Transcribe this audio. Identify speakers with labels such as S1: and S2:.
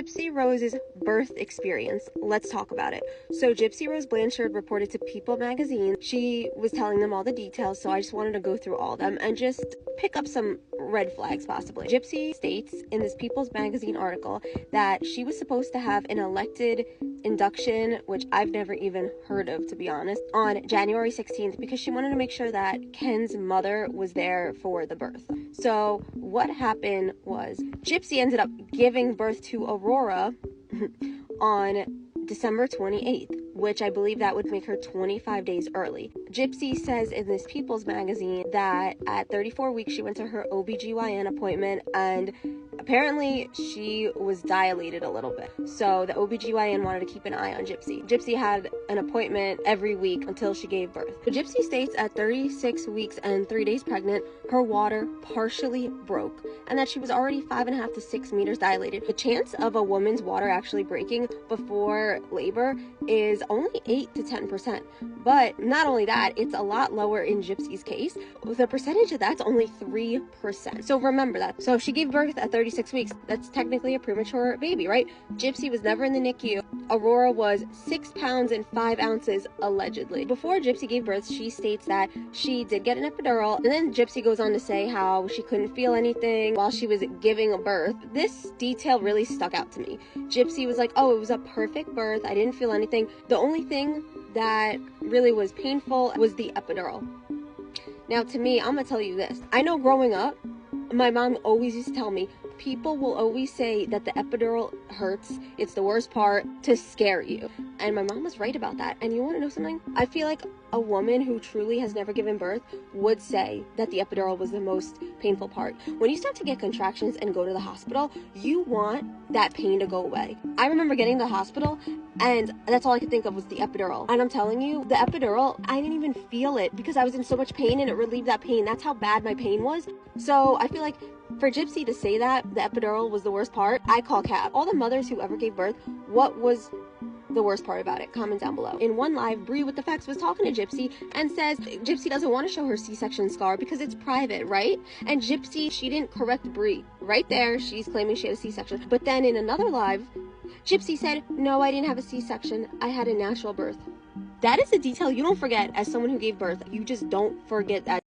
S1: Gypsy Rose's birth experience. Let's talk about it. So Gypsy Rose Blanchard reported to People magazine. She was telling them all the details, so I just wanted to go through all of them and just pick up some red flags possibly. Gypsy states in this People's magazine article that she was supposed to have an elected induction, which I've never even heard of, to be honest, on January 16th because she wanted to make sure that Ken's mother was there for the birth. So what happened was Gypsy ended up giving birth to Aurora on December 28th, which I believe that would make her 25 days early. Gypsy says in this People's magazine that at 34 weeks she went to her OBGYN appointment and apparently she was dilated a little bit. So the OBGYN wanted to keep an eye on Gypsy. Gypsy had an appointment every week until she gave birth. But Gypsy states at 36 weeks and 3 days pregnant, her water partially broke and that she was already 5.5 to 6 meters dilated. The chance of a woman's water actually breaking before labor is only 8 to 10%. But not only that, it's a lot lower in Gypsy's case. The percentage of that's only 3%. So remember that. So if she gave birth at 36 weeks, that's technically a premature baby, right? Gypsy was never in the NICU. Aurora was 6 pounds and 5 ounces allegedly. Before Gypsy gave birth, she states that she did get an epidural, and then Gypsy goes on to say how she couldn't feel anything while she was giving a birth. This detail really stuck out to me. Gypsy was like, oh, it was a perfect birth. I didn't feel anything. The only thing that really was painful was the epidural. Now, to me, I'm gonna tell you this. I know growing up, my mom always used to tell me, people will always say that the epidural hurts, it's the worst part, to scare you. And my mom was right about that. And you want to know something? I feel like a woman who truly has never given birth would say that the epidural was the most painful part. When you start to get contractions and go to the hospital, you want that pain to go away. I remember getting to the hospital and that's all I could think of was the epidural. And I'm telling you, the epidural, I didn't even feel it because I was in so much pain and it relieved that pain. That's how bad my pain was. So I feel like for Gypsy to say that the epidural was the worst part, I call cap. All the mothers who ever gave birth, what was the worst part about it? Comment down below. In one live, Bree with the facts was talking to Gypsy and says Gypsy doesn't want to show her C-section scar because it's private, right? And Gypsy, she didn't correct Bree. Right there, she's claiming she had a C-section. But then in another live, Gypsy said, no, I didn't have a C-section. I had a natural birth. That is a detail you don't forget as someone who gave birth. You just don't forget that.